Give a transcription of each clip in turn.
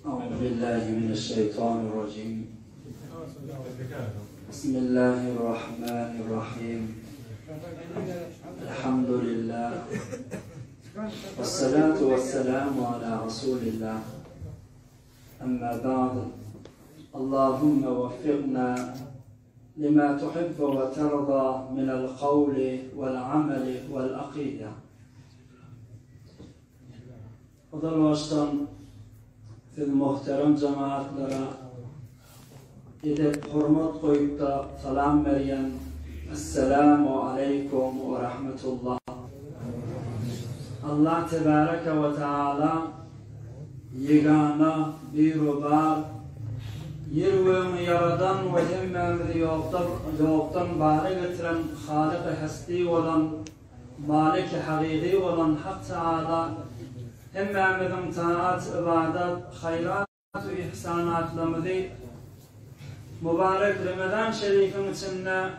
أعوذ بالله من الشيطان الرجيم. بسم الله الرحمن الرحيم. الحمد لله والصلاة والسلام على رسول الله. أما بعد، اللهم وفقنا لما تحب وترضى من القول والعمل والعقيدة. Odalaştan siz muhterem cemaatlara edep hurmat koyup da salam veriyen Esselamu Aleyküm ve Rahmetullah. Allah Tebareke ve Teala yegana bir var, yirvığını yaradan ve himmemizi yoktan bari getiren Halik-i Hasti olan, Malik-i Hakiki olan Hak Teala himmemizin taat, ibadet, hayrat ve ihsanatlarımızı mübarek Ramazan Şerif'in içinde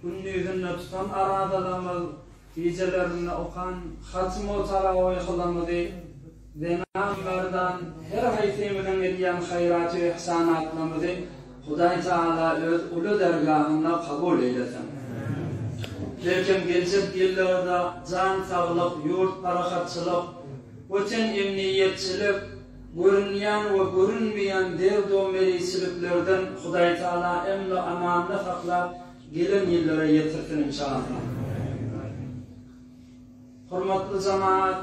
gündüzünde tutan aradalarımız, gecelerinde okan hatm-ı taravihlarımızı Cenab-ı her hayfimizin ediyen hayrat ve ihsanatlarımızı Huday Teala öz ulu dergahında kabul eylesin. Lakin gelecek yıllarda can sağlık, yurt barakatçılık, bütün emniyetçilik, görünmeyen ve görünmeyen derdo merisiliklerden Huday Teala emni amanını saklap gelen yıllara getirsin inşallah. Hürmetli cemaat,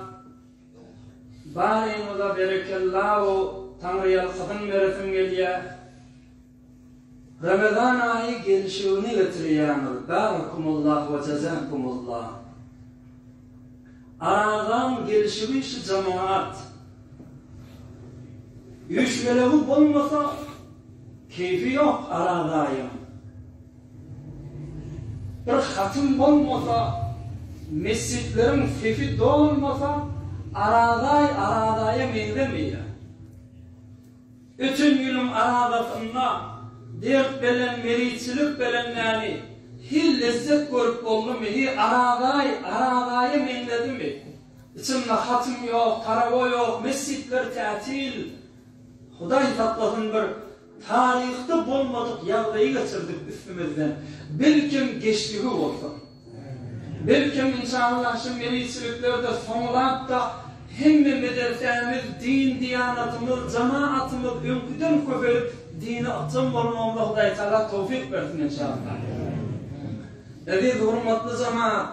barinize berekallahu Tanrı'ya kadın veretim geliyor. Ramazan ayı gelişini getiriyorlar. Barakumullah ve cezakumullah. Aradan gelişi şu cemaat. Üç velevu olmasa keyfi yok aradayım. Bir hatım olmasa, mescitlerin fefi dolmasa aradaya meylemeyle. Bütün günün aradasında dert belen, meriçilik belenlerini hi lezzet görüp oldu mu, hi aradaya meyledi mi? İçinde hatım yok, taravo yok, mescitler tatil. Huday tatlığın bir tarihte bulmadık yağdayı geçirdik üstümüzden. Belki geçtiği olsun. Belki inşallah şu meriçiliklerde sonlap da hem medresemiz, din, diyanatımız, cemaatimiz önküden köpürüp dini atım olmamda Huday Teala tevfik versin inşallah. Evet, hürmetli cemaat,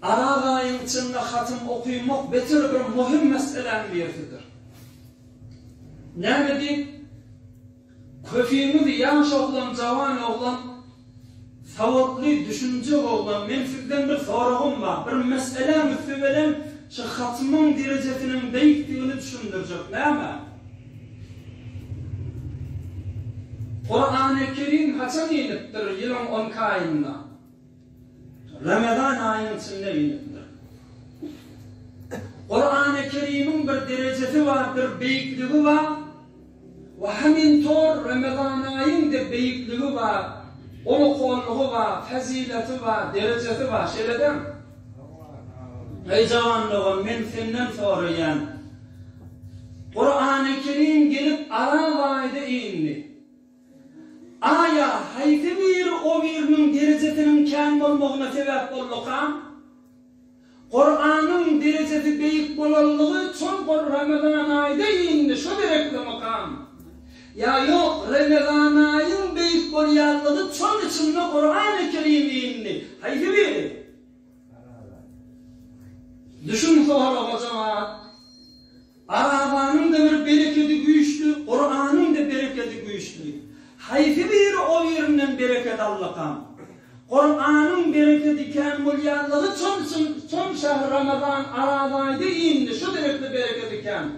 Aragayın içinde hatım okuymak beter bir mühim meselenin birisidir. Ne dedik? Köfimiz yaş oğlan, cavan oğlan, savutlu, düşünce oğlan, menfikten bir sorağım var. Bir mesele müfevelen şu hatımın derecesinin büyüklüğünü düşündürecek. Ne mi? Kur'an-ı Kerim haçan iniptir yılın 10 ayında? Ramazan ayının içinde iniptir. Kur'an-ı Kerim'in bir derecesi var, bir büyüklüğü var. Ve hemin tor Ramazan ayının da büyüklüğü var, olukolluğu var, fezileti var, derecesi var. Şeyleden ey cavanlığım, men senden soruyan Kur'an-ı Kerim gelip Aragay'da indi. Aya haydi bir o birinin derecesinin kamil olmağına sebep olluğa Kur'an'ın derecesi büyük bolallığı çok Ramazan ayda indi. Şu direkli makam. Ya yok, Ramazan ayın büyük bolallığı çok içinde Kur'an-ı Kerim indi. Haydi bir. Düşün sonra o zaman. Arabanın da bir bereketi güçlü, Kur'an'ın da bereketi güçlü. Haydi bir o yerinden bereket Allah'ım. Kur'an'ın bereketi kemulyanlığı son şahr Ramazan aradaydı indi. Şu direkli bereketi kem.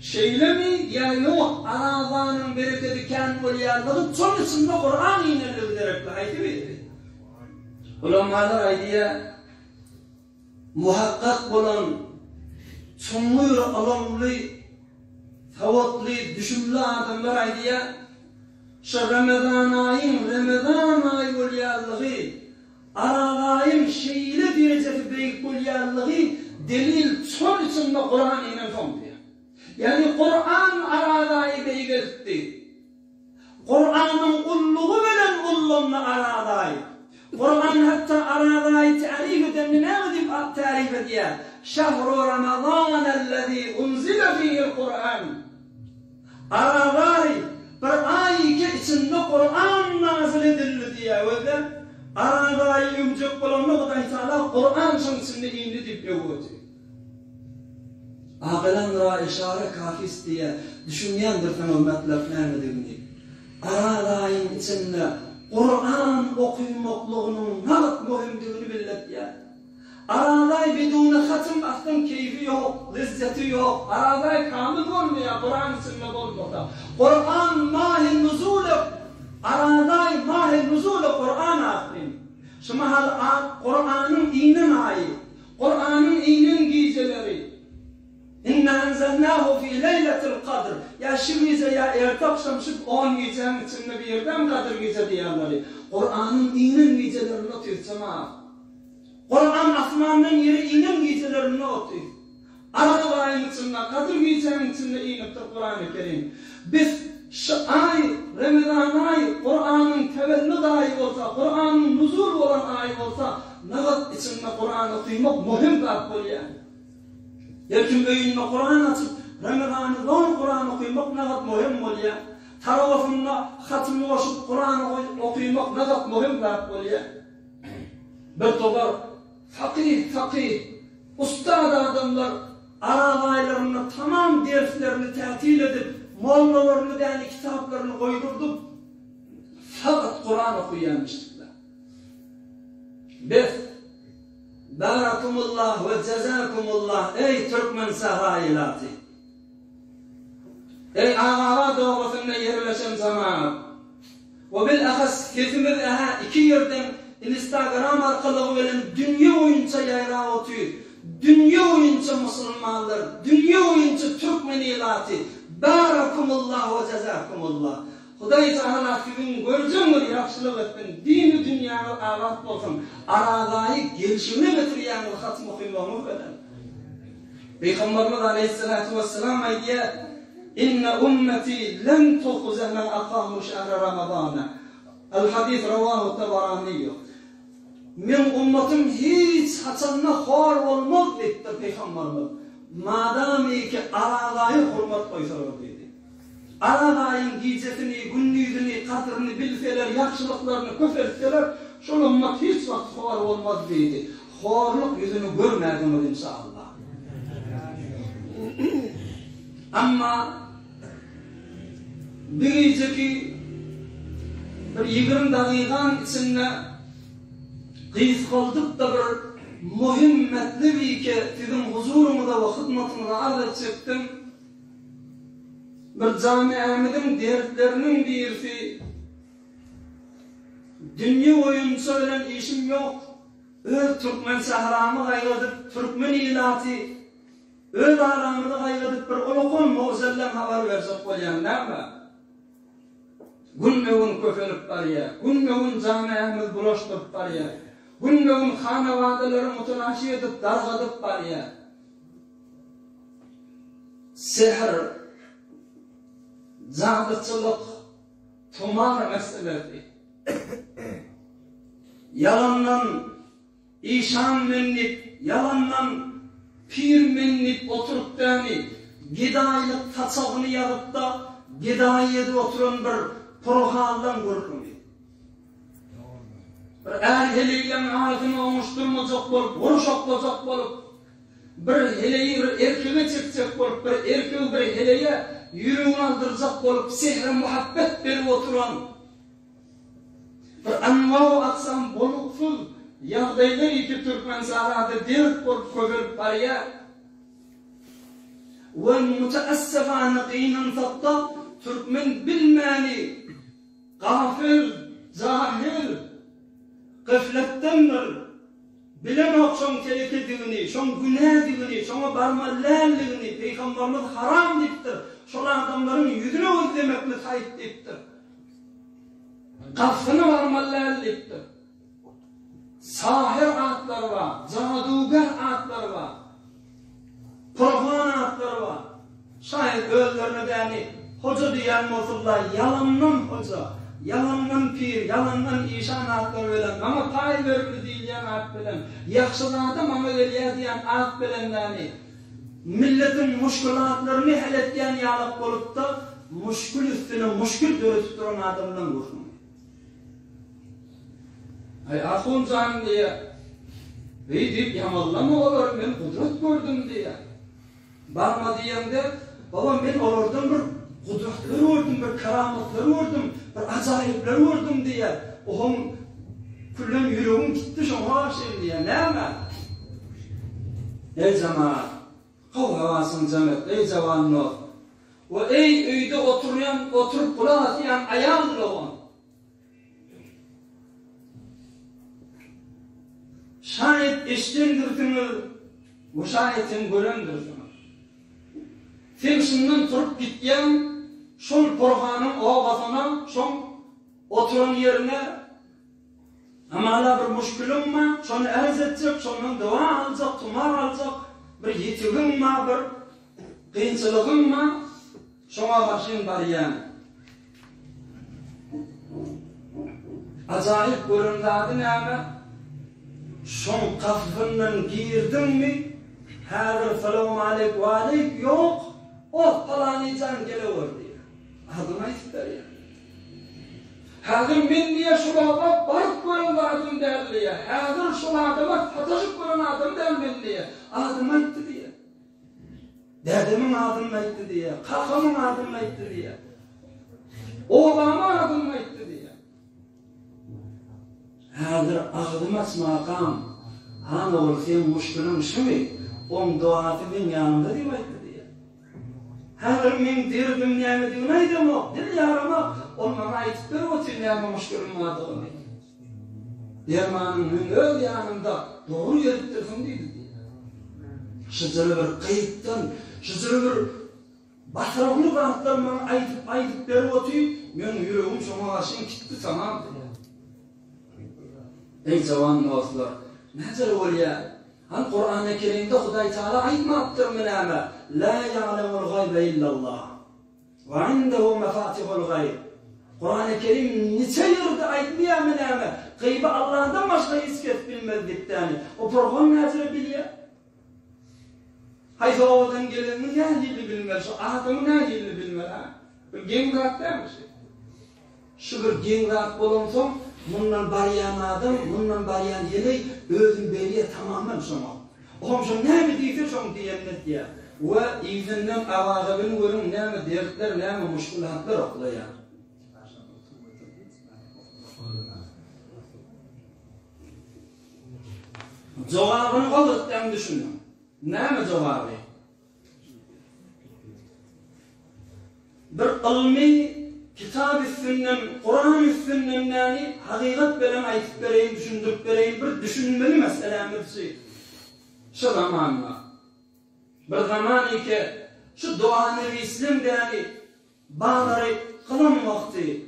Şeyle mi? Ya yok. Arazanın bereketi kemulyanlığı son içinde Kur'an inirli direkli. Haydi bir. Ulamalar haydiye muhakkak olan çoğunluğu alamlı, tavatlı, düşünlü adamlar haydiye şu Ramazan ayı uliyallığı aragayın şeyle derecesi büyük bolýanlygy delil çol içinde Kur'an ile son diyor. Yani Kur'an aragayı beýgeldi. Kur'an'ın ulluğu bilen ullunna aragayı. Kur'an hatta aragayı tarif eden ne edip tarif ediyor? Şehru Ramazan ellezî unzile fîhil Kur'an. Aragayı bir ay ki içinde Kur'an nazil edildi diye ve de aragayı ümcek bolanı Hudaý Taala Kur'an şunçinde indi dip ýöwüdi. Aqlan işare kafis diye düşünýändir fenomenlärni. Aragayın içinde Kur'an okuymaklygynyň näme möhimdigini bilip ya. Aragay bidun hatym ahtın keyfi yok, lezzeti yok. Aragay kamil bolmaýar, Kur'an içinde bolmasa. Kur'an mahil nuzul, aragay mahil nuzul Kur'an ahlin. Şuma hal Kur'an'ın inen ayı, Kur'an'ın inen geceleri. İnna enzelnahu fi leyletil kadr. Ya şimdize ya ertesi akşam şu 10 gecenin içinde bir yerden Kadir gece diyorlar. Kur'an'ın inen gecelerini otursama. Kur'an asmanın yeri inen gecelerini otur. Aragayın içinde, Kadir gecenin içinde iniptir Kur'an-ı Kerim. Biz şu ay, Ramazan ayı, Kur'an'ın tevellüd ayı olsa, Kur'an'ın nuzul olan ayı olsa, nagat içinde Kur'an okuymak muhim bak bolýar. Yerkim öýünde Kur'an açıp, Ramazan'da Kur'an okuymak nagat muhim bolýar. Tarawafynda hatmy goşup Kur'an okuymak nagat muhim bak bolýar. Bir togar fakih, ustad adamlar aragaylaryny tamam derslerini tätil edip, mollalaryny däli kitaplaryny goýdurdup, fakat Kur'an okuýanmışdylar. Biz barakumullah ve cezakumullah ey Türkmen sahailatı. Ey Ağara doğrusunda yerleşen zaman. Ve bilahas kesimiz iki yerden Instagram arkalığı veren dünya oyunca yayrağı otuyor. Dünya oyunca Müslümanlar, dünya oyunca Türkmenilatı. Barakumullah ve cezakumullah. Hudaý Taala sizin görjüňiz ýaxşylyk etsin, dini dünýäni awat bolsun, aragaýy gelişime getirýän hatmy okuymagyny bilen. Peygamberimiz Aleyhissalatu vesselam aýdýar: "İnne ummeti lem tukhza men aqamu şehre Ramazana." El-hadis rawahu Tabarani. Men ummatym hiç haçanna hor bolmaz diýdi Peygamberimiz. Madamy ki aragaýy hurmat goýsalar diýdi. Aragayın gecesini, günnüzini, kadrini bilseler, yakşılıklarını köferseler, şol ummat hiç vakit hor olmaz deydi. Horluk yüzünü görmediniz inşallah. Ama bir geceki bir 20 dakikan içinde kıyız kaldık da bir muhimmetli bir ki sizin huzurumuza ve hizmetinize arz edecektim. Bir camiamizin dertlerinin birisi, dünya oyunca bilen işim yok, öz Türkmen sahramı gaýgadyp, Türkmen ilatı, öz aramını gaýgadyp bir ulukun mozellem habar versek bolýan, näme? Gün köfelip barýar, gün camiamiz bulaşdyp barýar, gün hanawadalary mutanaşy edip, dargadyp barýar. Sehr Zahmetçılık, tumar meselesi. Yalandan işan menlik, yalandan pir menlik oturup däni, gidaylık taçağını yarıp da gidayede oturan bir prohaldan görürüm. Bir heleyle ağzını oňuşdurmajak bolup, vuruşaklajak bolup, bir heleyi bir erkege çekjek bolup, bir erkek bir heleye yürüyün aldıracak olup sihre muhabbet verip oturan bir anma-u aksam boluksuz yağdaylar iki Türkmen sahada dert bolup köpürüp barýar. Ve müteessefane qiynan satta Türkmen bilmeni, gafil, cahil, gıflettendir. Bilemok şoň tehlikediğini, şoň günahdigini, şoňa barmallarligini Peygamberimiz haram dipdir. Şol adamların yüzüne özlemekli sayıp dipdir. Kafsını barmallarligdir. sahir atları var, cadugar atları var, Kur'an atları var. Şayet öldürme deni hoca diyen olsunlar, yalandan hoca, yalandan pir, yalandan işan atları bilen, ama tay verir diyen at bilen, yaxşıladım ama öyle diyen at bilen deni, milletin muşkulatlarını heletken yalıp olup da, muşkul üstüne muşkul dörütüp duran adamdan vursun. Ay akun can diye, deyip yamallama olur, ben kudret gördüm diye. Barma diyende, babam ben olurdum bir kudretler gördüm, bir kerametler gördüm, bir acayipler gördüm diye. Oğum küllen yüreğim gitti şuna şey diye, ne mi? Ey cemaat, kav havasın cemaat, ey cevanlar, ve ey öyde oturup kulak atayan ayağımla olan. Şayet iştendirdiniz, bu şayetin görendirdiniz. Sen turup gitken, şol porhanın oğazına, şol oturan yerine, ama hala bir muşkulun mu, şonu erz edecek, şonun dua alacak, tumar alacak, bir yetigin mi, bir kıyınçılığın mı, şona başın var yani. Acayip göründüğü neyme, şon kafından girdin mi, her selamu aleyk ve aleyk yok, o falanican geliyor diye. Adıma ister ya. Hazır men diye şurada barıp koyan adım derli ya. Hazır şurada patlaşıp koyan adım derli diye. Adıma itti diye. Derdimin adıma itti diye. Kalkamın adıma itti diye. Oğlama adıma itti diye. Hazır ağzıma smakam. Han olur sen muşkulun şimdi. On duatı ben yanımda değil mi? Hazır men derdim nimetim neydi o? Dil yarama olmama aytıp bir o tünleyamamış görünmadığını. Dermanın men öl yanımda doğru yeriptirsin deydi diye. Şıcırı bir kayıttan, şıcırı bir batırıqlı kanıtlarımdan aytıp beri otu, men yüreğim şoma başın gitti tamam diye. Ey cavan dostlar, nedir ol ya? Han Kur'an-ı Kerim'de Huday Teala aytmaptır müneme. La ya'lemul gaybe illallah. Ve indehu mefatihul gayb. Kur'an-ı Kerim nice yerde aytmaya müneme. Gaybe Allah'tan başka hiç kes bilmezdik yani. O program nezire biliyor. Haydi ovadan gelenin ne yili bilmez. Şu adamı ne yili bilmez ha. Bir gengrat demiş. Şu bir gengrat bulunsun. Bundan bariyan adam, bundan bariyan yeley, özün beriye tamamen şoma. Oğlum şu ne mi deyse şom diyenlet ya. Ve izinden avazabını görün ne mi dertler, ne mi muşkulatlar okulaya. Cevabını alırsam düşünün. Ne mi cevabı? Bir ilmi Kitab-ı Sünnem, Kur'an-ı Sünnem'den hakikat bilen aytıp vereyim, düşündürüp vereyim, bir düşünmeli meselemizsi. Şu zamanla, bir zaman ki, şu duanı İslam yani, bağları kılan vakti,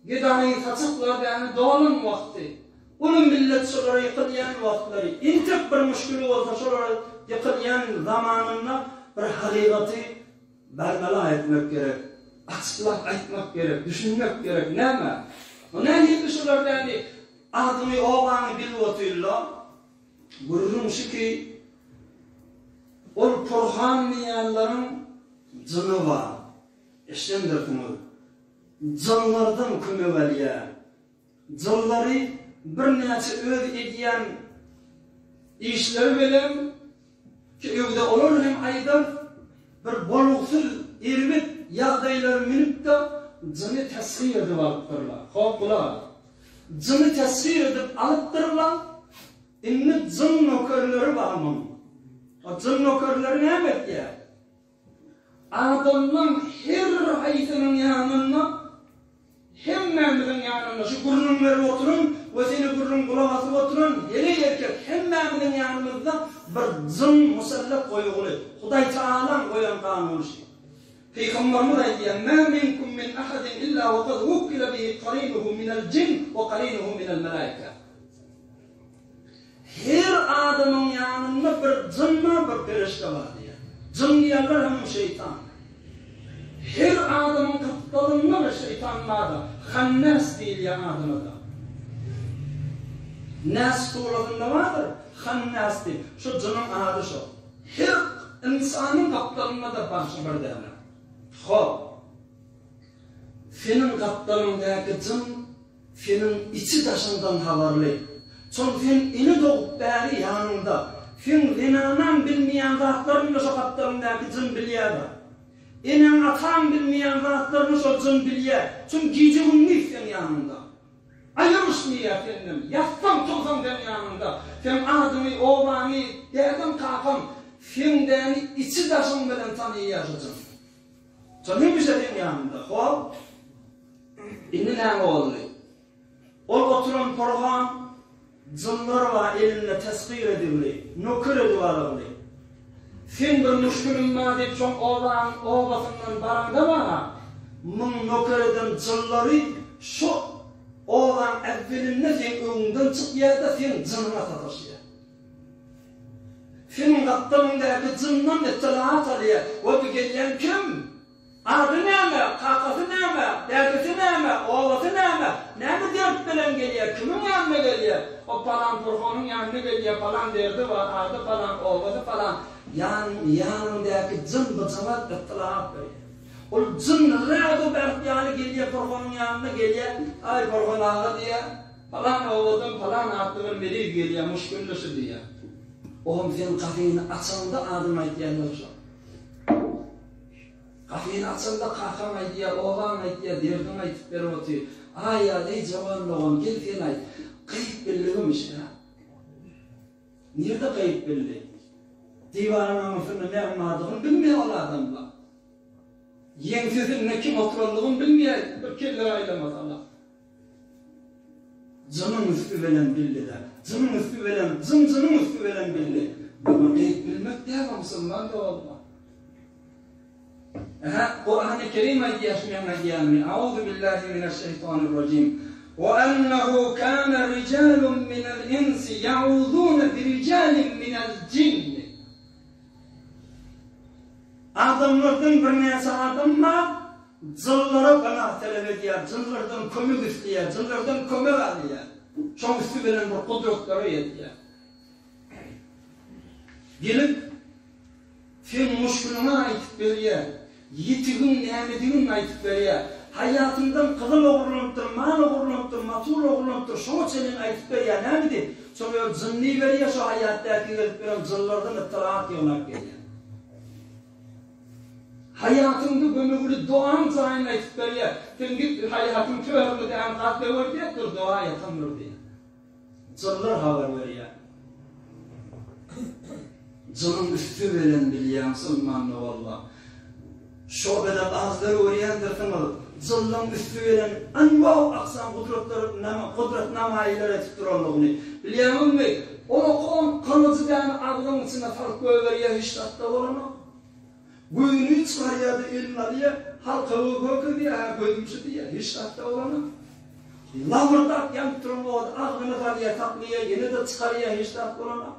gidanı saçıklar yani doğalın vakti, onun millet şuları yıkılayan vaktları, intik bir müşkülü olsa şuları yıkılayan zamanında bir hakikati bermela etmek gerek. Açıklap aytmak gerek, düşünmek gerek, ne mi? O ne gibi şular yani, adımı oğlanı bilip otuyorlar, gururum şu ki, o porhanlayanların canı var, eşlendirdiniz, canlardan kümeveliye, canları bir neçe öz ediyen işleri bilen, ki evde olur hem aydan, bir boluksuz irmit, yağdayları minip de cını tesir edip alıptırlar. Korkular. Cını tesir edip alıptırlar. İnni cın nokörleri var mı? O cın nokörleri ne demek ya? Adamın her hayatının yanına, hem memnunun yanına, şu gurrun veri oturun, ve seni gurrun kulağası oturun, hele erkek, hem memnunun yanımızda bir cın musallak koyuğulu. Huday Teala'nın koyan kanunu şey. Peygamberimiz aydiyen, مَا مِنْكُمْ مِنْ أَحَدٍ إِلَّا وَقَدْ وُكِّلَ بِهِ قَرِينُهُ مِنَ الْجِنِّ وَقَرِينُهُ مِنَ الْمَلَائِكَةِ. adamın yanında bir cınma bir perişte var diye. Cın diyorlar hem şeytan. Her adamın kaptalında bir şeytan var da. Hannas değil ya adamı da. Nas tuğladında vardır. Hannas değil. Şu cının adı şu. Her insanın kaptalında da başı bir derler. Hop. Senin kaptalındaki cın, senin içi taşından havarlı. Çünkü sen ini doğup beri yanında. Sen zinanan bilmeyen zatlarını şu kaptalındaki cın biliyordu. İnen atan bilmeyen zatlarını şu cın biliyor. Çünkü gece günlü sen yanında. Ayırışmıyor efendim. Yatsam tozam sen yanında. Sen adımı, oğlanı, derdim kakam. Sen deni içi taşın bilen tanıyacaksın. Çünkü bir şeyin yanında. Hop. İni ne oldu? Ol oturan Kur'an cınlar var elinle teskir edildi, nokır edivarıldı. Sen bir müşkülün var deyip çok oğlan, oğlasından baranda var. Bunun nokır eden cınları şu oğlan evvelinle sen önünden çıkıyor da sen cınına sataşıyor. Senin kaptanındaki cınnan ittilaat alıyor. O bir gelen kim? Adı neyme, kakası neyme, dergisi neyme, oğlası neyme, neyme dert bilen geliyor, kimin yanına geliyor? O falan Kur'an'ın yanına geliyor, falan derdi var, adı falan, oğlası falan. Yanındaki cın bıcıma ıttılaat veriyor. O cın râdu bertiyali geliyor, Kur'an'ın yanına geliyor, ay Kur'an ağı diye, falan oğlum, falan aklımın biri geliyor, muşkullüsü diye. Oğlum senin kafeini açanda adına ihtiyacı var. Kafein açında kakam aydiya, oğlan aydiya, derdim aytıp beri otuyor. Ay ya, ey cavanlığım, gel sen ayt. Kayıp belliğimiş ya. Nerede kayıp belliği? Divanın fırını ne anladığını bilmiyor o adamlar. Yensizin ne kim oturallığını bilmiyor, bir kelle aylamaz Allah. Cının üstü veren bildiler. Cının üstü veren, cının üstü veren bildi. Ama kayıp bilmek devamsın lan da olma. Kur'an-ı Kerim ayetlerine "Euzu billahi mineşşeytanirracim. Ve ennehu kana ricalun minel insi yauzun bi ricalin minel cin." Adamlardan bir neyse adamlar cınlara bana talep ediyor, cınlardan kömür istiyor, cınlardan kömür alıyor. Çok üstü veren bir kudretleri yetiyor. Gelip sen muşkuluna ait veriyor. Yitiğin, nimetinin aytıp veriyor. Hayatından kızıl oğurlanıptır, mal oğurlanıptır, matul oğurlanıptır, şunu senin aytıp veriyor. Ne bildi? Sonra zınni veriyor, şu hayattaki gelip veren zınlardan ıttılaat yonak geliyor. Hayatında gömülü doğan zayin aytıp veriyor. Sen git hayatın tüverinde deyan katlı var diye, dur dua yatanır diye. Zınlar haber veriyor. Zının üstü veren biliyor, sılmanlı valla. Şubede ağızları öğrendirdiğiniz zıllın üstü veren anvav aksan kudret namayiler etip durallığını biliyor musun? Onu kanıcı dağını ağzının içine fark veriyor hiç tatta olur mu? Göğünü çıkarıyordu elini alıyor, halka göğü diye, göğümsü diye hiç tatta olur mu? Lavırdak yanıp durmuyor, ağzını alıyor, taklıyor, yeni de çıkarıyor hiç tatta olur mu?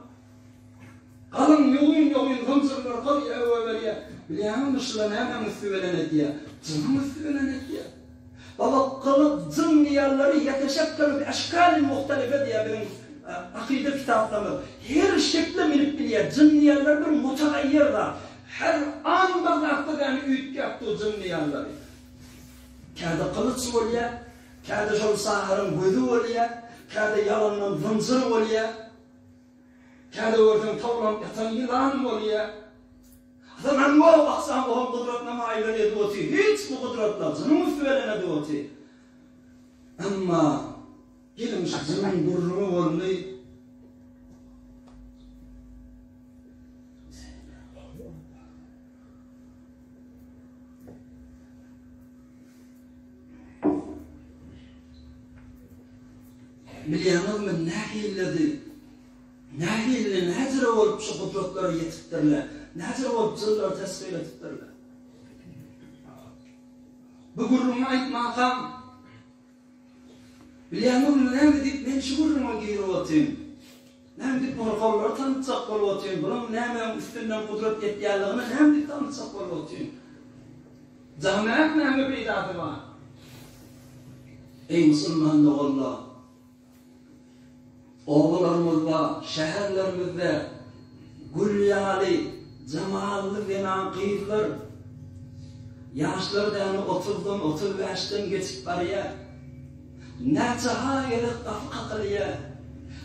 Kalın yoğun hımzırlar kalıyor veriyor. Biliyor musun? Hemen müstüvelen ediyor. Cını müstüvelen ediyor. Baba kılıp cın diyarları yeteşekkalı bir eşkali muhtelife diye benim akide kitaplarımız. Her şekilde milip biliyor. Cın diyarları bir mutagayyirler. Her an bakakta yani üyük yaptı o cın diyarları. Kâda kılıç oluyor. Kâda şol saharın gözü oluyor. Kâda yalanın vınzır oluyor. Kâda ortadan tavlan yatan yılan oluyor. Zaman var baksan o kudretine mailen ediyordu. Hiç bu kudretler canım üstüvelen ediyordu. Ama gelmiş canım burnu vallahi biliyorsunuz mu nahiyeli nezre olup şu kudretleri yetiptirler. Nezre olup zırlar tesbih etiptirler. Bu gurruma ait makam. Biliyorsunuz mu ne dedik? Ben şu gurruma giyir olayım. Nämdi porgallar tanıtsak bolup oturýan, bunun näme üstünden kudret etýänligini nämdi tanıtsak bolup oturýan. Camiat näme beýdaty bar? Ey musulman oğullar, oğullarımızda, şehirlerimizde gülyali, cemalli ve nakifler, yaşlardan 30'dan 35'ten geçip barıya, näçe hayırlık afqaqlıya,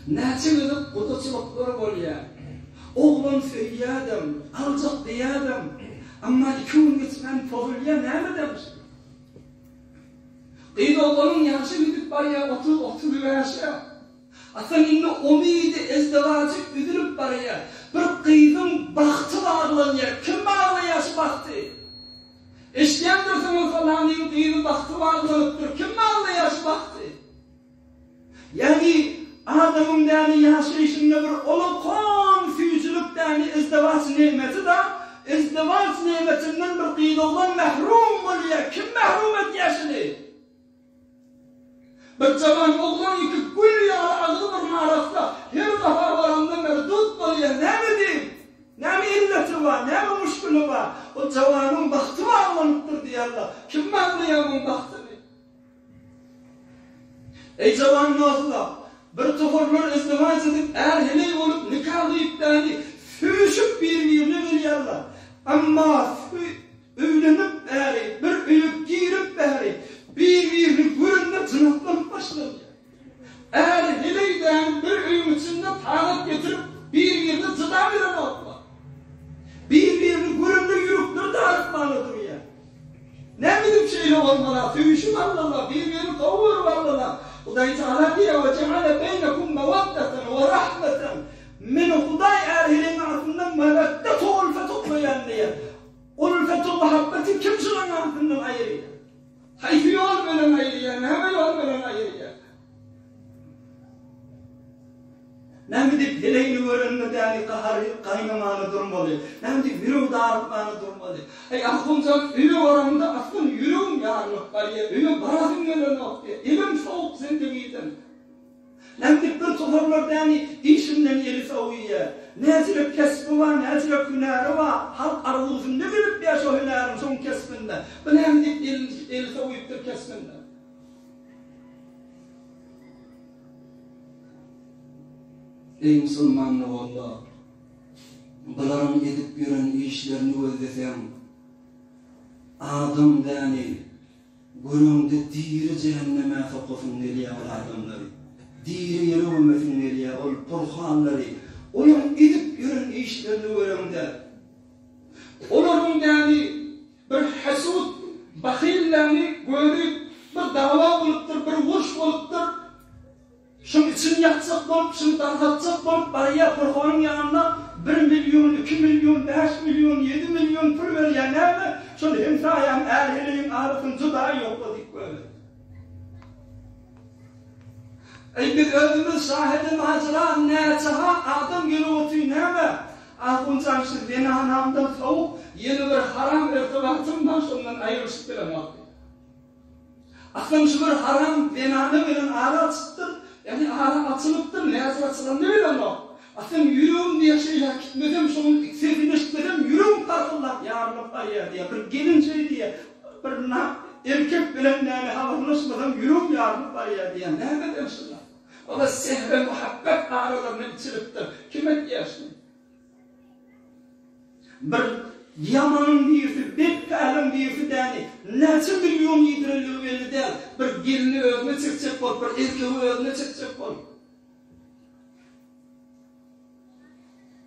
näçe gidip kutuçuluklar bolya, oğlum söýýädim, aljak diýädim, amma 2 gün geçmän pozulya näme demiş? Qeydi oğlunun yaşı gidip barıya 30-35'e, aslında indi umidi izdivacı üdürüp barıya, bir qeydin baktı varlığıya, kim varlığı yaşı baktı? Eşleyen dursunuz Allah'ın qeydin baktı varlığıdır, kim varlığı yaşı baktı? Yani adamın dani yaşı işinde bir olup konfüzülük dani izdivaç nimeti da, izdivaç nimetinden bir qeydi olan mehrum oluyor, kim mehrum et yaşını? Bir cavan oğlan iki gül yağı ağzı bir narasda her defa varamda merdut bolýar. Näme diýip? Näme illeti var? Näme muşkulu var? O cavanın bahtı bağlanıptır diýerler. Kim baglaýar bu bahtyny? Ey cavan nazlar, bir tohurlar izdivaç edip erhili bolup nikahlyp däni süýüşüp bir-birini bilýärler. Amma öýlenip bäri, bir öýüp girip bäri bir-birini göründe cınıklanıp başladı. Eğer hileyden bir öğün içinde tanıp getirip bir-birini cıda veren oldular. Bir-birini göründe yürüktür de arıtmalıdır ya. Ne bileyim şeyle olmalı, tüyüşüm Allah'la, bir-birini kavur varlılar. Huday Teala diye ve ceale beynekum mevaddeten ve rahmeten min Huday eğer hileyin ardından meveddet o ulfet olmayan diye. Ulfet o muhabbeti kimsenin ardından ayırıyor. Hayfi yol bilen ayrıya, näme yol bilen ayrıya? Näme dip hileyni görünme däni qaynamany durmaly. Näme dip ýüregi darpmany durmaly. Ey ahunjak üýe oramda aslyn ýüregim ýarlyk barýa, üýe barasym gelen okdy. Elim soğuk sendegiden. Näme dip bir tohurlar däni işimden ýeli soğuýa. Näzire kesbi var, näzire günäri var. Halk aralygynda bilip ýaşa hünerim şoň kesbinde. Bu näme dip el soğuyupdyr kesbinde. Ey musulman oğullar, buların edip ýören işlerini gözlesem, adam däni görüňde diri cehenneme sokasyn gelýär adamlary. Diri ýere ölmesin gelýär ol purhanlary. Onun edip ýören işlerini görende, olaryň däni bir hasud, bahilläni görüp bir dawa bolupdyr, bir wuş bolupdyr. Şun için yatsak bolup, şun tarhatsak bolup, barıya purhanın yanına 1 milyon, 2 milyon, 5 milyon, 7 milyon pul verýär näme? Şun hemsaýam erheliň arasyn juda ýokladyk böyle. Ey biz özümüz şahidi mazra näçe adam gelip oturuyor näme? Ahuncan şu denanamdan soğuk yeni bir haram irtibatından şundan ayrılıp bilemekdi. Aslında şu bir haram denanı bilen ara çıktır. Yani ara açılıptır, näçe açılan ne bilen o? Aslında yürüyüm diye şeyler gitmedim, şunun sevdiğini gitmedim, yürüyüm tartıllar, yarılıp ayya diye, bir gelin şey diye, bir erkek bilen näme havarlaşmadan yürüyüm yarılıp ayya diye, näme demişler? O da sehve muhabbet aralarına içiliptir. Kim etýärsin? Bir yamanın birisi, bir pälim birisi däni, näçe milyon ýedirilýär belli däl. Bir gelini özüne çekjek bolup, bir erkegi özüne çekjek bolup.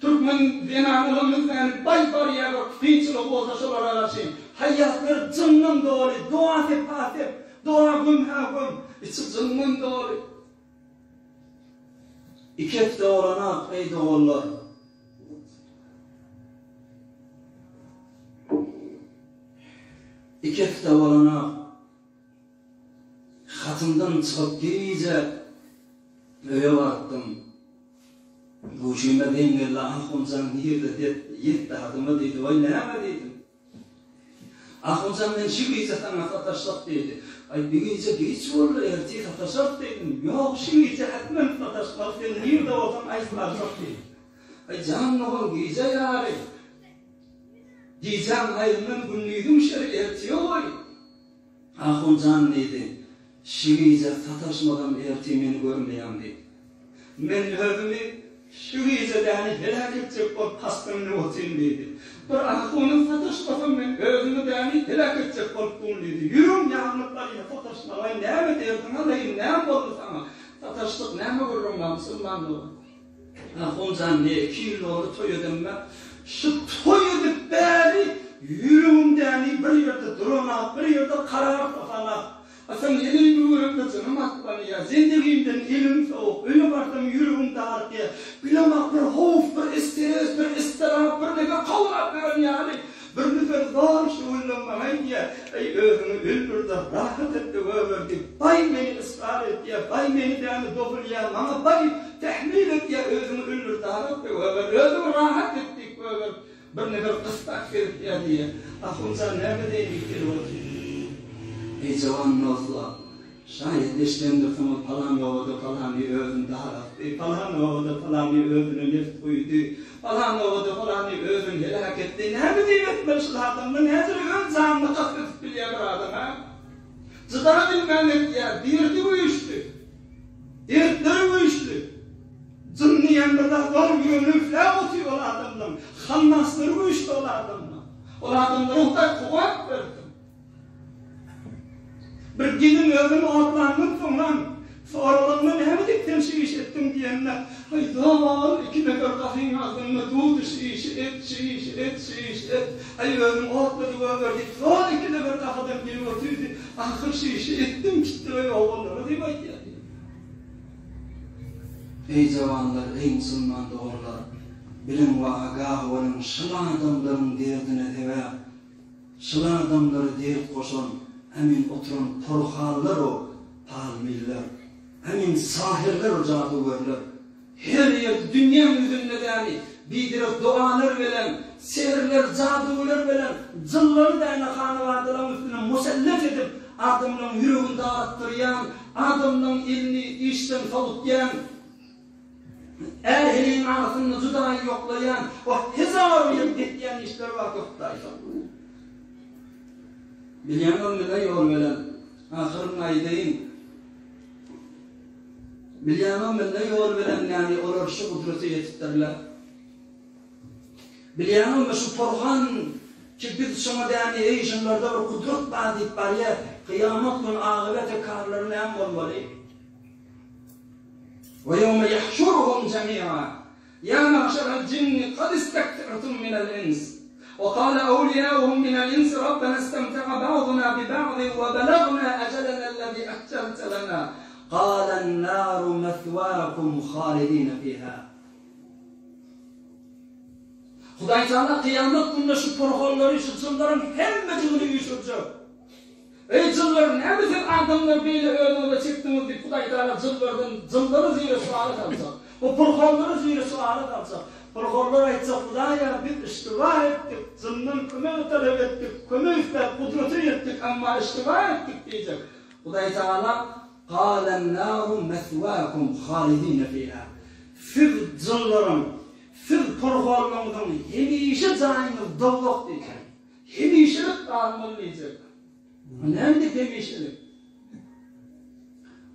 Türkmen denanlygymyz däni bay barýar kynçylyk bolsa şolar arasyn. Hayatlar cyndan doly, dua sepasep, dua güm, içi cyndan doly. İki hafta olana ey doğullar. İki hafta olana hatımdan çıkıp girice öye baktım. Bu şeyime deyim ki ahuncan nirde yetti hatıma deydi. Vay näme deydim. Ahuncan men şu gece sana sataşlap deydi. Ay bir gece geç oldu erteği sataşlap deydim. Yok şu gece hatmen sataşmak sen nerede olsam ayslar yok değil. Ay canım oğul giyce yarı. Giyeceğim ayrımın günlüydüm şeri ertiyor oy. Ahun can neydi? Şigice sataşmadan ertiğimini görmeyen deydi. Men özümü şigice dani helak edecek ol pastırını otayım deydi. Bir ahunun sataşmasam men özümü dani helak edecek ol deydi. Yürüm yağmurlarıyla sataşmalayım. Neyme derdin alayım, neyme oldu sana? Sataştık neyme görürüm ben Müslüman doğru. Ahun can ne 2 yıl oldu toy ödüm ben. Şu toy ödüp beri yürümdeni bir yerde durana, bir yerde karar kafana. Asam elim yürümde canım akbanı ya. Zendigimden elim soğuk. Öyle baktım yürüm dar diye. Bilemek bir hof, bir isteriz, bir istirap, bir nege kavrak verin yani. Bir nefer zor şuullanmamayın diye. Ey özünü öldürdü, rahat etti överdi. Bay beni ısrar et diye, bay beni demi dobul ya. Ama bay tehmil et diye özünü öldürdü, rahat etti över. Özünü rahat ettik över. Bir nefer kıstak verip diye. Ahunca ne deyliktir oldu. Ey cavan nozla, şayet işlemdirsin falan yolda falan bir özün dağıttı, falan yolda falan bir özünü neft koydu, falan yolda falan bir özün helak etti. Ne bileyim etmiş adamın, nedir ön canını kasıtıp biliyor bir adam ha? Zıdara bilmemek ya, dirdi bu işti. Dirtleri bu işti. Zınni yanında zor gönlü flav otuyor o adamdan. Xannasları bu işti o adamdan. O adamdan ruhta kuvvet verdi. Bir gidin özümü atlandım sonralarından hemedikten şey iş ettim diyenler. Ay dağıl 2 nefer kafin ağzımda dur şey iş et. Ay özüm atladı verdi. Sonra 2 nefer kafadan gelip oturdu. Ahır şey ettim gitti öyle oğulları değil mi? Ey cavanlar, ey Müslüman doğrular. Bilin ve agah olun şılan adamların derdine teve. Şılan adamları dert koşun. Emin oturun porhallar o palmiller. Emin sahirler o caduverler. Her yer dünya yüzünde yani bidirip dualar veren, sehirler, caduverler veren, zılları da aynı kanıvardılar üstüne musellef edip adamın yüreğini dağıttıryan, adamın elini işten salutlayan, ehlinin arasını cudayı yoklayan, o hezar yıl etkiyen işler vakıftaysa. Bilyanın bile yol veren, ahırın aydayın. Bilyanın bile yol veren yani olur şu kudreti yetittirler. Bilyanın şu porhan ki biz şuna yani eğişimlerde bir kudret badip var ya, kıyamet gün ağabey karlarına hem olmalı. Ve yevme yahşuruhum cemi'a. Ya mahşerel cinni kad istektirtum minel ins. وقال أولياؤهم من الإنس ربنا استمتع بعضنا ببعض وبلغنا أجلنا الذي أجلت لنا قال النار مثواكم خالدين فيها. Huday Teala kıyamet gününde şu porholları, şu cınların hem cılını yüşürecek. Ey cınlar, ne bizim adamlar böyle önüne çıktınız deyip Huday Teala cınları zira sualı kalacak. O porholları zira sualı kalacak. Porhollar aytsa Hudaya biz istiva ettik, zımnın kömeği talep ettik, kömeği ister, kudreti ettik ama istiva ettik diyecek. Huday Teala قَالَ النَّارُ مَثْوَاكُمْ خَالِد۪ينَ ف۪يهَا. Siz zınların, siz porhollarından hemişe canınız dolluk diyecek. Hemişelik dağılmalı diyecek. Nerede hemişelik?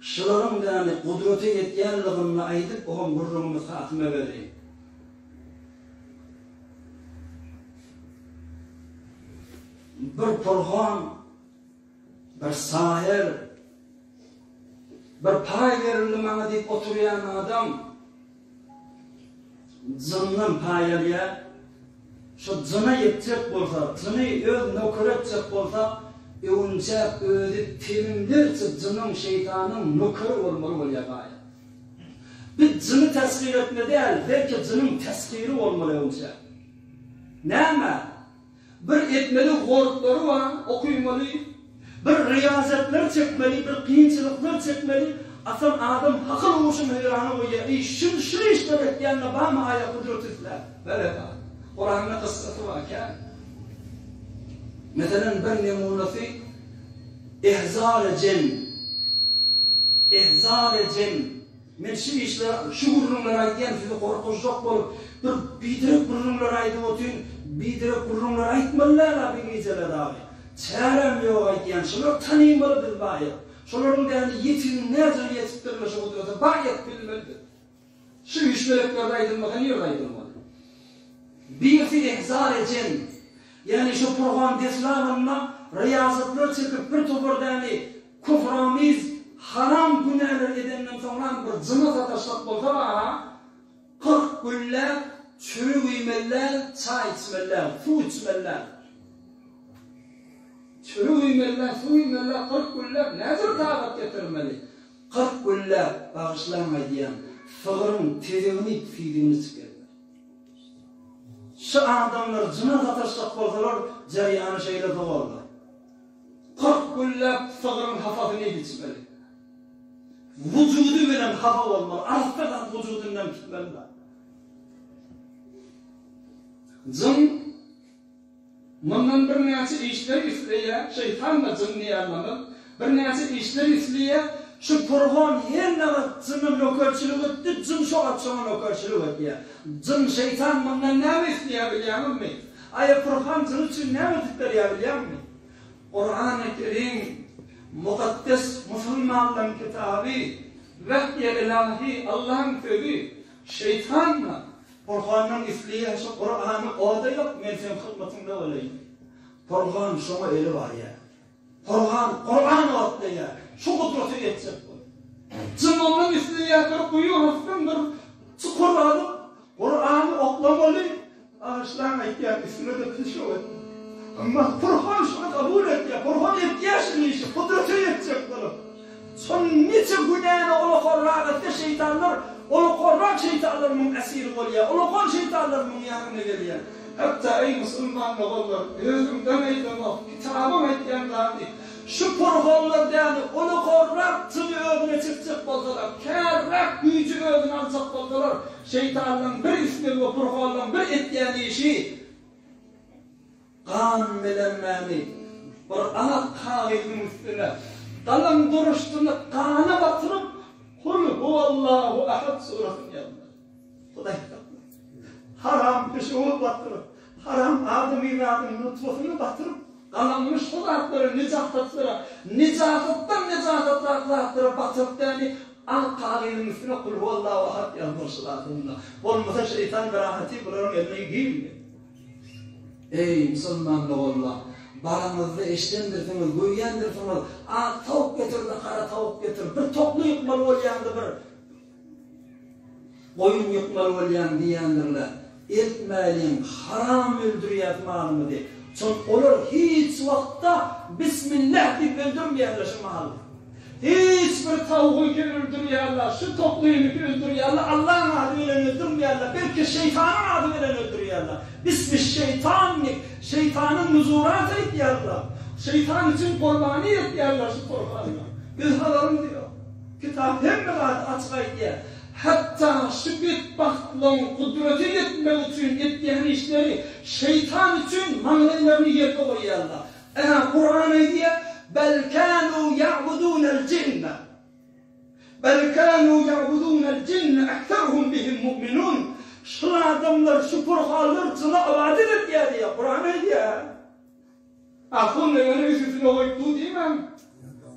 Şıların yani kudreti yetkenliğine aydıp oğum gurrumu hatime vereyim. Bir porhan, bir sahir, bir pay verildi bana deyip oturuyan adam zınnın payarıya şu zına yetecek olsa, zını öz nökür edecek olsa önce öyle filmlerce zının şeytanın nökür olmalı oluyor gayet. Bir zını teskir etme değil, belki zının teskiri olmalı önce. Ne ama? Bir etmeli gorlukları var, okuymalı, bir riyazetler çekmeli, bir kıyınçılıklar çekmeli. Asıl adam hakıl oluşum heyranı koyuyor. Şu işler etkenle bağımı aya kudretizler. Böyle var. Kur'an'ın kıssası var ki. Mesela bir nemunesi ihzar-ı cin. İhzar-ı cin. Men şu işler, şu gurrunlar aytgan sizi korkujak bolup, bir bidirek gurrunlar aytıp otun, bidirek gurrunlar aytmalar abi geceler abi. Çarem yok aytgan, şolar tanıymalı bilbayi. Şoların däli yetin näze yetipdirmesi otursa bayat bilmeli. Şu iş meleklerde aytılmadan ýerde aytılmadı. Birisi ihzar için, yani şu Kur'an deslavına riyazatlar çıkıp bir topurdani kuframiz haram günahlar edenden sonra bir zınat ataşlak bolsa ha 40 günler çürük yemeler, çay içmeler, su içmeler. Çürük yemeler, su yemeler 40 günler nezir taqat getirmeli. 40 günler bağışlanmaydiyan sığırın tezegini fiidini çıkar. Şu adamlar zınat ataşlak bolsalar jaryanı şeyle doğarlar. 40 günler sığırın hafafını içmeli. Vücudu bilen hafa olmalı. Ariftadan vücudundan tutmalılar. Zın bundan bir näçe işler isleýär, şeytan da zınny anlamaly. Bir näçe işler isleýär, şu Kur'an her näme zınnyň nökerçiligi etdi, zın şu atşama nökerçiligi etdi. Zın şeytan bundan näme isleýär bilýärmi? Aýa Kur'an zın üçin näme diýär bilýärmi? Kur'an-ı Kerim mukaddes Müslümanların kitabı vehye ilahi Allah'ın sözü şeytanla Kur'an'ın isliye şu Kur'an'ı orada yok men sen hizmetinde olayım. Kur'an şoma eli var ya. Kur'an orada ya. Şu kudreti yetecek bu. Cımamın isliye bir kuyu hafifimdir. Çukurladım. Kur'an'ı oklamalı. Ağaçlarına ihtiyar ismine de pişo ettim. Ama Kur'an şunu kabul et ya. Kur'an ihtiyaçlı işi. Kudreti yetecek bunu. Son nice günahına onu korrak etti şeytanlar. Onu korrak şeytanlarının esiri oluyor. Onu kon şeytanlarının yanına geliyor. Hatta ey Müslümanlar olur. Gözümden eylem o. Kitabım etken dağıdı. Şu Kur'anlar yani onu korrak tını ödüne çıkacak bolsalar. Kerrak gücü ödüne alacak bolsalar. Şeytanların bir ismi ve Kur'anların bir etken işi. Kan bilenmeni, bir anak kağıdın üstüne, kalan duruştuğunu kana batırıp, Kul huvallahu ahad suresini yazdı. Huday haram pişuğu batırıp, haram adım iradın nutfasını batırıp, kalanmış hudatları, nicatları batırıp yani, anak kağıdın üstüne kul huvallahu ahad yazmışlar. Olmasa şeytan bir rahati bunların eline girmiyor. Ey Müslümanlar Allah, baranızda eşlendirsiniz, güyendirsiniz, tavuk getirdi, kara tavuk getir, bir toklu yıkmalı olyandı bir koyun yıkmalı olyan diyendirler. Etmeyin, haram öldürüyet malımı diye. Çünkü olur hiç vakta Bismillah deyip öldürmeyenler şu malı. Hiçbir tavuğu öldürüyorlar, şu topluyunu öldürüyorlar, Allah'ın adıyla öldürmüyorlar, belki şeytanın adıyla öldürüyorlar. Bismillahirrahmanirrahim, şeytanın nuzuratı ediyorlar. Şeytan için kurbanı ediyorlar şu kurbanı. Biz halalım diyor. Kitap hem açık ediyor. Hatta şu bedbahtlığın kudreti yetmek için ettiğin işleri şeytan için manevlerini yerde koyuyorlar. Kur'an ediyor. بل كانوا يعبدون الجن أكثرهم بهم مؤمنون şu adamlar şu Kur'anlar cına ibadet ediyor diye Kur'an ediyor. Aklımla öyle yüzüne koydu değil mi?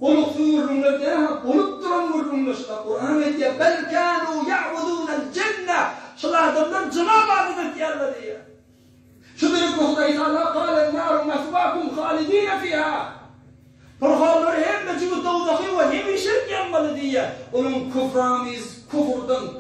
Onu sığırımla diye olup duran vurumla Kur'an ediyor. بل كانوا يعبدون الجن şu adamlar cına ibadet ediyorlar diye. Şu bir Allah Teala قال النار مثواكم خالدين فيها. Kur'anlar hem mecbur dağdaki ve hem şirk yapmalı diye onun kufurdan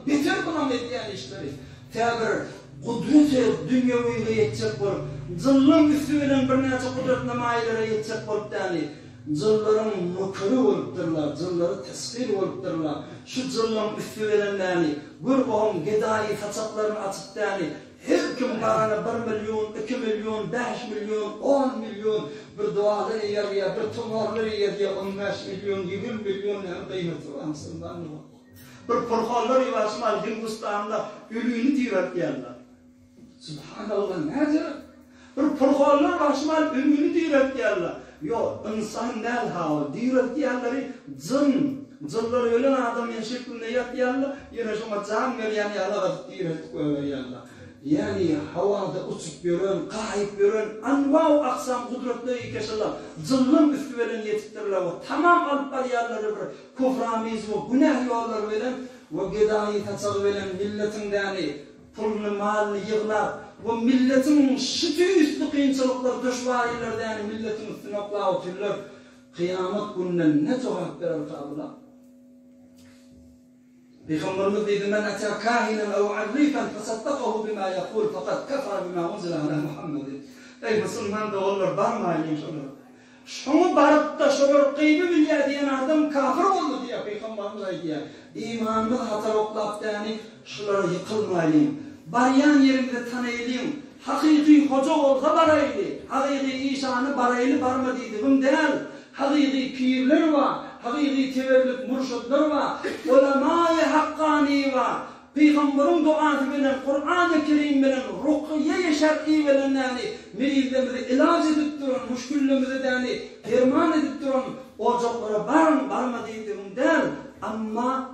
beter kılan ediyen işleri. Tabir kudreti dünyaviyle yetecek bulup zıllın üstüyle bir neçe kudret namayilere yetecek bulup yani zılların nukuru olupdurlar, zılları teskir olupdurlar. Şu zıllın üstüyle yani bir boğum gıdayı saçaklarını açıp yani her kim barana 1 milyon, 2 milyon, 5 milyon, 10 milyon bir duaları yarıya, bir tumarları yarıya 15 milyon, 20 milyon ne kıymeti var Müslümanlar. Bir Kur'anlar yavaşmal Hindistan'da ölüğünü direttiyenler. Subhanallah nedir? Bir Kur'anlar yavaşmal ölüğünü direttiyenler. Yok insan nel hal direttiyenleri zın Zıllar ölen adam yani şeklinde yatıyarlar, yine şuna can ver yani alağa diretip koyuyorlar. Yani havada uçup görün, kayıp görün, anvav aksam kudretli ikeşirler. Zıllın üstü veren yetiştirirler. Tamam alıp bariyarları bir kuframiz ve günah yolları veren ve gıdayı taçağı veren milletin yani pulunu, malını yığlar ve milletin şütü üstü kıyınçılıkları, düşvarileri yani milletin üstüne oklağı otururlar. Kıyamet gününden ne cevap verir kabula? Peygamberimiz dedi men ata kahinan ev arifan fasaddaqahu bima yaqul faqad kafara bima unzila ala Muhammed. Ey Müslüman doğrular barmayın şunlar. Şunu barıp da şunu kıybi bilya diyen adam kafir oldu diye Peygamberimiz aydiya. İmanımız hata oklap yani şunlara yıkılmayın. Barayan yerinde tanıyalım. Hakiki hoca olsa baraylı. Hakiki işanı baraylı barmadıydı. Bunu değil. Hakiki pirler var. Hakiki tevellik murşidler var. Ulema-i hakkani var. Peygamberin duası bilen, Kur'an-ı Kerim bilen, rukiye-i şer'i bilen yani merizlerimizi ilaç edip durun, müşküllümüzü yani derman edip durun. Olacaklara barmadıydım der. Ama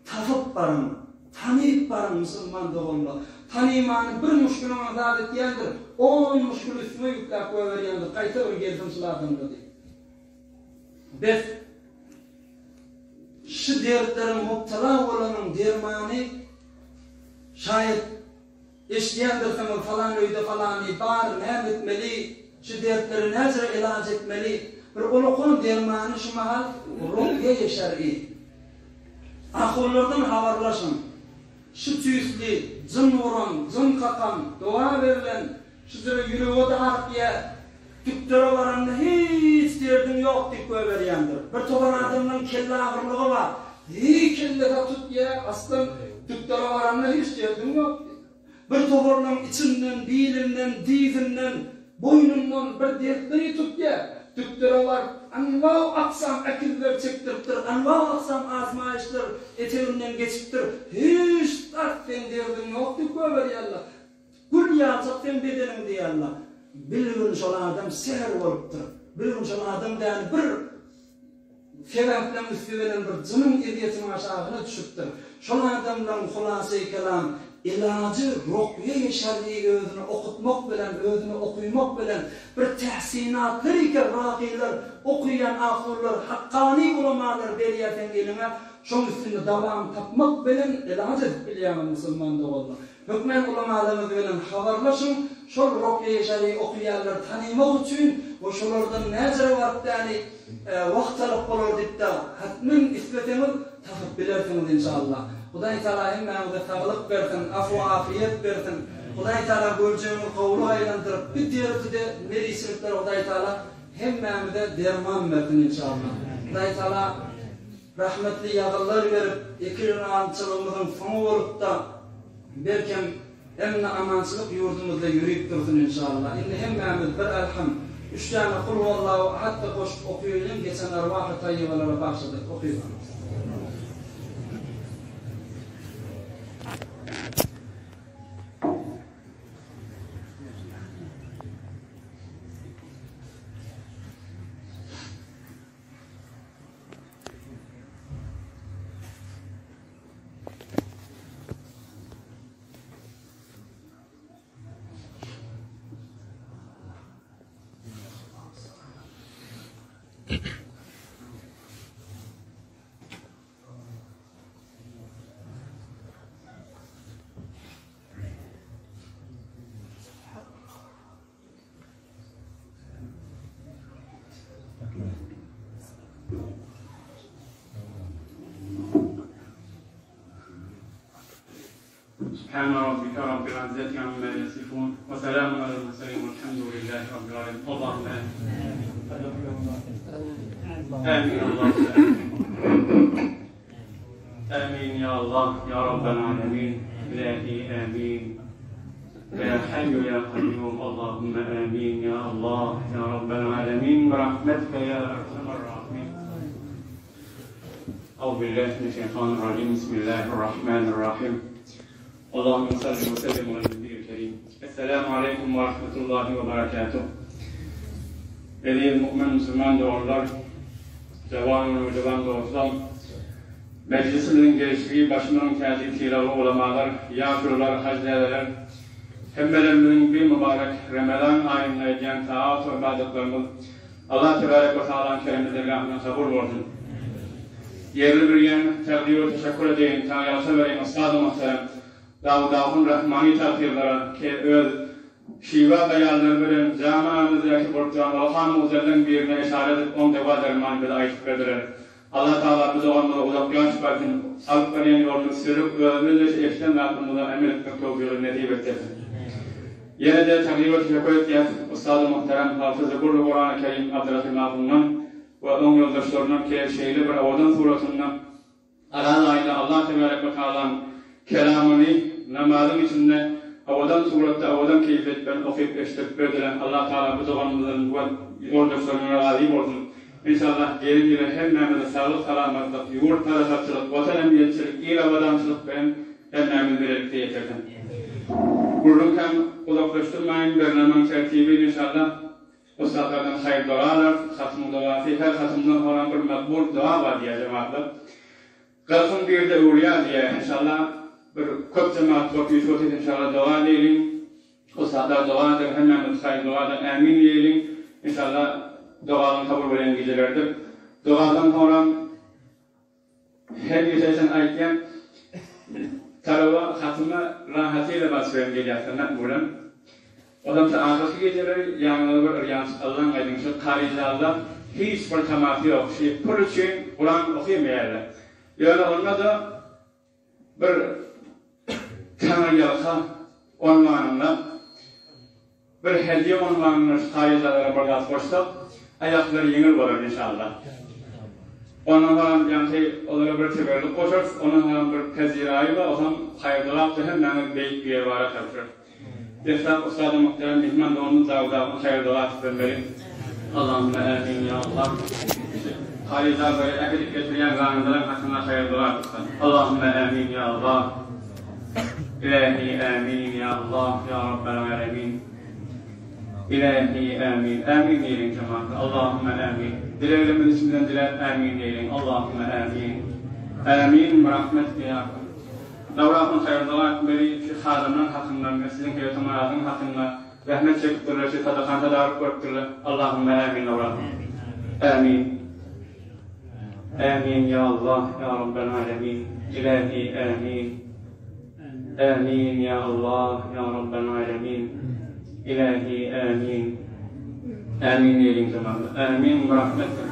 tafıp barın, tanıyıp barın Müslüman doğumlu. Tanıymanı bir müşkülün azadet yerdir. 10 müşkül üstüne yükler koyuveriyendir. Kayta bir gezimçilerden dedi. Biz şu dertlerin mubtala olanın dermanı şayet işleyendirseniz falan öyde falan bar ne etmeli, şu dertleri nezre ilaç etmeli. Bir olukun dermanı şu mahal rukiye-i şer'i. Ahullardan havarlaşın. Şu tüyüslü, zın vuran, zın kakan, dua verilen, şu zırı yürüğü da harfiye, tüktörü varanda hiç derdin yok deyip koyuveriyendir. Bir topan adamın kelle ağırlığı var. Hiç kelle de tut ya, aslında tüktörü varanda hiç derdin yok. Bir topanın içinden, dilinden, dizinden, boynundan bir dertleri tut ya. Tüktörü var, anvav aksam ekiller çektiriptir, anvav aksam azmayıştır, eteğinden geçiptir. Hiç tartfen derdin yok deyip koyuveriyenler. Gül yağacak sen bedenin diyorlar. Bilgin şol adam seher oluptur. Bilgin şol adam yani bir sebeplen üstüvelen bir cının ediyetinin aşağına düşüptür. Şol adamdan hulası-i kelam ilacı rukiye-i şer'i özünü okutmak bilen, özünü okuymak bilen bir tehsinatlar iken rakiler, okuyan ahurlar, hakkani ulamalar beriyaten eline şol üstünde devam tapmak bilen ilacı bilyamen Müslüman da oldu. Hükmen ulamalarımız bilen havarlaşın, şol rukiye-i şer'i okuyanlar tanımak için ve şolardan nezre varıp yani vakt alıp olur deyip de hatmen isletiniz, tafıp bilirsiniz inşallah. Hudayi Teala hemmemize sağlık versin, afu afiyet versin. Hudayi Teala göreceğimiz kavlu aylandırıp bir derdi de merisilikler Hudayi Teala hemmemize derman versin inşallah. Hudayi Teala rahmetli yağıllar verip ikilin ançılığımızın sonu olup da belki emni amansılık yurdumuzda yürüyüp dursun inşallah. İnni hemmemiz bir elham. 3 tane kul vallahu hatta koşup okuyalım. Geçen arvah-ı tayyibalara başladık. Okuyalım. سبحان ربك رب العزة عما يصفون وسلام على المرسلين والحمد لله رب العالمين. اللهم آمين. آمين يا الله يا رب العالمين. إلهي آمين. يا حي يا قيوم اللهم آمين يا الله يا رب العالمين برحمتك يا أرحم الراحمين. أعوذ بالله من الشيطان الرجيم. بسم الله الرحمن الرحيم. Allahümme salli ve sellem ala nebiyyil kerim. Esselamu aleyküm ve rahmetullahi ve berekatuh. Veli mümin Müslüman doğrular, cevan ve cevan dostlar, meclisimizin gelişliği, başımızın tezikliğiyle ulamalar, yaşlılar, hacdeler, hemmelerimizin bir mübarek Ramazan ayında edilen taat ve ibadetlerimiz Allah Tebarek ve Teala'nın keremizlerine kabul olsun. Yerli bir yen, takdir ve teşekkür edeyim, tanıyasa vereyim, ustad-ı muhterem, Davud-ı Rahmani takdirlere ki öz şiva beyanlarının zamanımızdaki borçlarını Allah'ın uzarından birine işaret edip on defa derman bize ayıp verdiler. Allah Teala bize onlara uzaklaş versin, alıp veren yolunu sürüp özümüzle eşten rahatımıza emin etmek yolunu netip etsin. Yine de takdir ve teşekkür edeyim, ustad-ı muhterem, hafız-ı Kur'an-ı Kerim Abdülhakim Ağabey'den ve onun yoldaşlarından ki şeyli bir avadan surasından Aran ayında Allah Tebarek ve Teala'nın kelamını namazın içinde avadan suratta avadan keyfetten okuyup eşitip verdiler. Allah Teala bu zamanımızın ve yoldaşlarına razı olsun. İnşallah gelin gibi hemmemize sağlık, selametlik, yurt tarafçılık, vatan emniyetçilik, il avadançılık ben hemmemizi birlikte yetirdim. Kurulurken uzaklaştırmayın, bernamen tertibi inşallah ustadlardan hayır dualar, hatım duası, her hatımdan olan bir makbul dua var diye cemaatler. Kalkın bir de uğraya diye inşallah bir köp cemaat bakıyor şotet inşallah dua diyelim. Ustadlar duadır, hemen hayır duadan emin diyelim. İnşallah duanın kabul veren gecelerdir. Duadan sonra her geceysen ayetken tarava hatıma rahatıyla basıyorum gecesinden buradan. Odamsa ahirki geceleri yanına bir Allah'ın aydınlığı karizalda hiç bir teması yok. Pul için Kur'an okuyamayarlar. Yani onunla da bir Tanrı yalaka onvanında bir hediye onvanını karizalara bardat koşsak ayakları yengil olur inşallah. Onun falan yani onlara bir teberlik koşar, onun falan bir tezirayı ve o zaman hayırlılar da hemen beyit bir evara çalışır. Destek ustad-ı muhterem mihman da onun zavdağını hayırlılar verin. Allahümme amin ya Allah. Halizar böyle ekledip getiriyen zanlıların hakkında hayırlılar tutsun. Allahümme amin ya Allah. İlahi amin ya Allah ya Rabbel alemin. İlahi amin. Amin diyelim cemaat. Allahümme amin. Dileklerimiz içinden diler amin diyelim. Allahümme amin. Amin. Rahmet ya Rabbi. Davratın hayırlılar beri şu hadımın hakkında, sizin hayatın hayatın hakkında rahmet çekiptirler, şu sadakanta davet koyuptirler. Allahümme amin davratın. Amin. Amin ya Allah ya Rabbel alemin. İlahi amin. Amin ya Allah ya Rabbel alemin. İlahi amin. Amin diyelim zamanı. Amin rahmetle.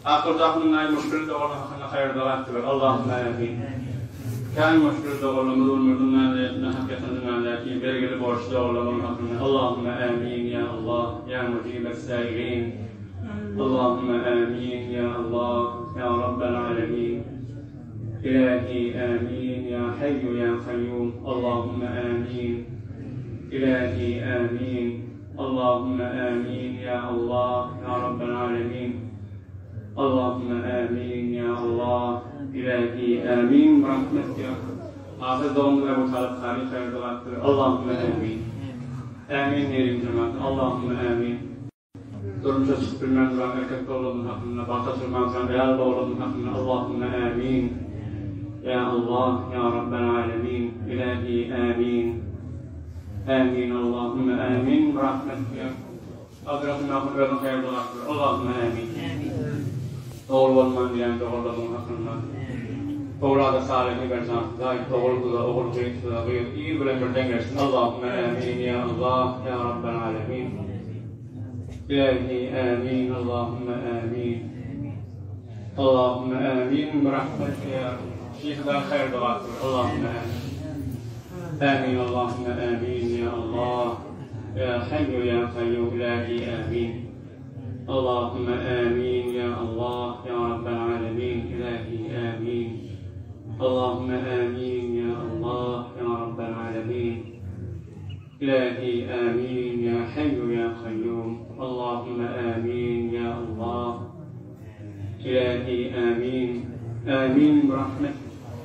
Akıl tahminayı müşkül de olan hakkında hayırlılar diler. Allahümme amin. Kan müşkül de olan müdürmürdünlerle hakikatenlerle belgeli borçlu olan hakkında. Allahümme amin ya Allah ya mucibes sâilin. Allahümme amin ya Allah ya Rabbel alemin. İlahi amin ya hayyu ya kayyum. Allahümme amin. İlahi amin. Allahümme amin ya Allah ya Rabbel alemin. Allahümme amin ya Allah. İlahi amin. Rahmet ya. Ahir doğumlu Ebu Talib Kari hayırlılattır. Allahümme amin. Amin diyelim cemaat. Allahümme amin. Durumca çıkıp bilmem duran erkek doğruluğunun hakkında, bahta sürmezsen real doğruluğunun hakkında. Allahümme amin. Ya Allah ya Rabbel alemin. İlahi amin. Amin. Allahümme amin. Rahmet ya. Adratın ahirlerin hayırlılattır. Allahümme amin. Doğru olman diyen doğruluğunun hakkında. Doğrada sağlıklı bir zat, doğru da oğul kıyıtı da iyi bilen bir dengesin. Allahümme amin ya Allah ya Rabbel alemin. İlahi amin. Allahümme amin. Allahümme amin. Rahmet ya. Şeyhler hayır duaktır. Allahümme amin. Amin. Allahümme amin ya Allah. Ya hayyu ya kayyum. İlahi amin. Allahümme amin ya Allah ya Rabbel alemin. İlahi amin. Allahümme amin ya Allah ya Rabbel alemin. İlahi amin ya hayyu ya kayyum. Allahümme amin ya Allah. İlahi amin. Amin rahmet.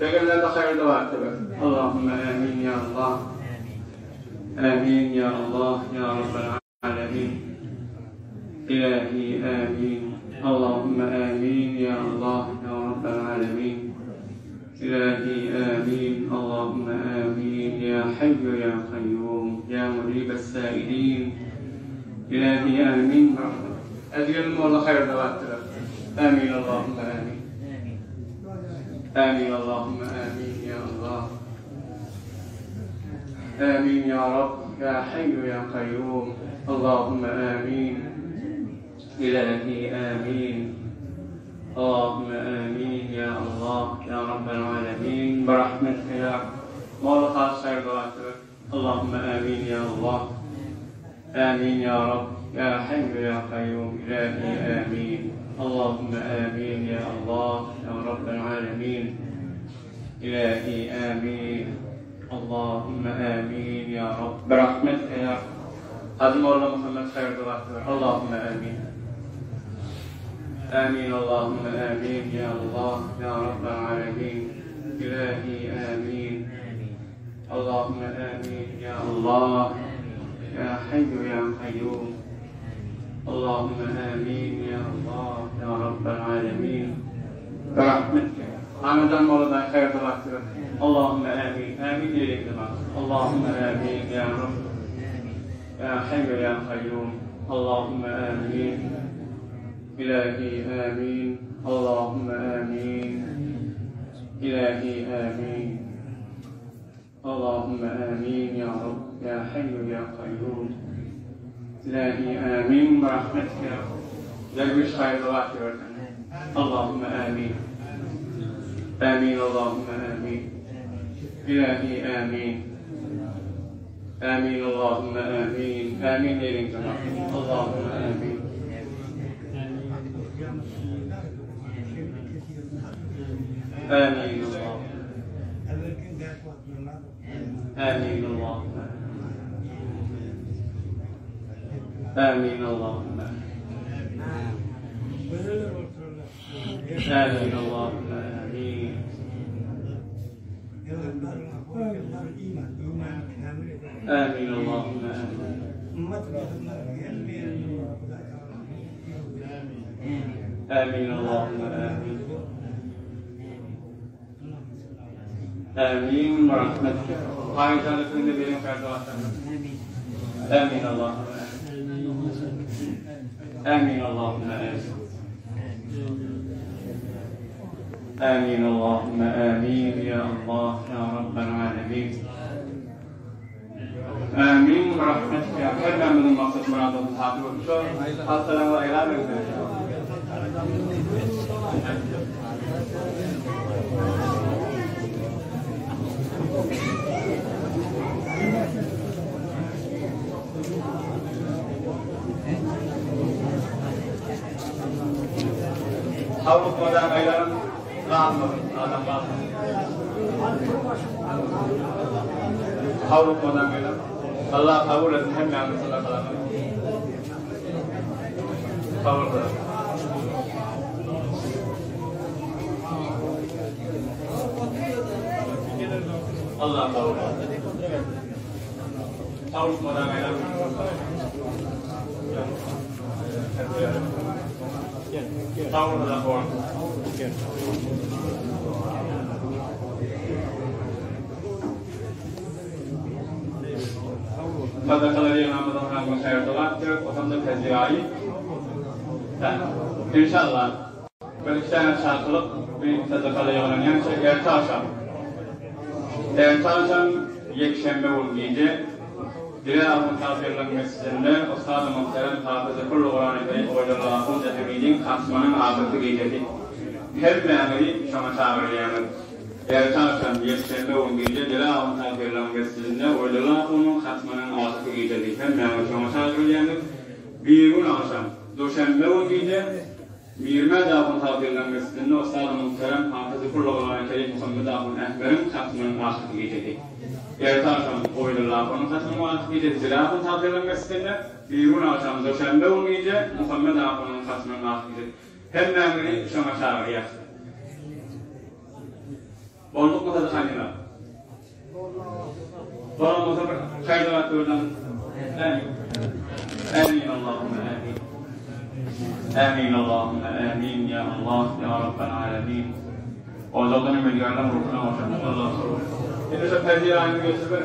Değerlerde hayırlı vardır. Allahümme amin ya Allah. Amin ya Allah ya Rabbel alemin. İlahi amin. Allahümme amin ya Allah ya Rabbel alemin. إلهي آمين اللهم آمين يا حي يا قيوم يا مجيب السائلين إلهي آمين أجل الله خير دواتنا آمين اللهم آمين آمين اللهم آمين يا الله آمين يا رب يا حي يا قيوم اللهم آمين إلهي آمين اللهم آمين يا الله يا رب العالمين برحمتك يا مولا خير دواتنا اللهم آمين يا الله آمين يا رب يا حي يا قيوم إلهي آمين اللهم آمين يا الله يا رب العالمين إلهي آمين اللهم آمين يا رب برحمتك يا هذا مولا محمد خير دواتنا اللهم آمين آمين اللهم آمين يا الله يا رب العالمين إلهي آمين اللهم آمين يا الله يا حي يا قيوم اللهم آمين يا الله يا رب العالمين برحمتك عمدان مولانا خير دواتنا اللهم آمين آمين إليك اللهم آمين يا رب يا حي يا قيوم اللهم آمين إلهي آمين اللهم آمين إلهي آمين اللهم آمين يا رب يا حي يا قيوم إلهي آمين برحمتك يا رب لقوش خير دواتنا اللهم آمين آمين اللهم آمين إلهي آمين آمين اللهم آمين آمين إليك اللهم آمين آمين الله آمين اللهم آمين اللهم آمين اللهم آمين آمين اللهم آمين اللهم آمين آمين برحمتك عايز على كل بيوم آمين اللهم آمين اللهم آمين اللهم آمين يا الله يا رب العالمين آمين برحمتك يا كرم من المقصد مراد الحاضر والشر السلام عليكم حاولوا قدام أيضا رحمة حاولوا قدام أيضا الله حاول أن يعمل صلى الله عليه وسلم حاول قدام الله حاول حاول قدام أيضا حاول قدام فذكر لي محمد رحمه خير دواتر وتمضي كزياري إن شاء الله بالكتاب شاطر فذكر لي ولن ينسى ertaşan yekşembe olgiyce Dileğin kafirlik mescidinde Ustad-ı Muhterem Hafız-ı Kullu Kur'an-ı Kerim Hocaları'nın Cehemidin Kasmanın ağabeydi gecedi. Her memeli şama çağırlayanın ertaşan yekşembe olgiyce Dileğin kafirlik mescidinde Hocaları'nın Kasmanın ağabeydi gecedi. Her memeli şama çağırlayanın bir gün akşam Doşembe olgiyce Mirme dağın kafirlik mescidinde Ustad-ı Muhterem Hafız-ı Kullu Kur'an-ı Kerim Muhammed Ağabeydi Ehber'in Kasmanın ağabeydi gecedi. Ertaşan oylarının katılımı akıbıydı. Zilafın takdirlenmesinde bir gün akşam Doşembe olmayınca Muhammed Ağabeydi'nin katılımı akıbıydı. Hem memnuni şuna çağrı yaptı. Olduk mu tadı kanina? Olduk mu tadı kaydavat oradan? Amin. Amin Allahümme amin. Amin Allahümme amin ya Allah ya Rabbel alemin. Ozaldan emeliyardan ruhuna başlamış. Allah'a sorun. Yine sen perdiye aynı götürür.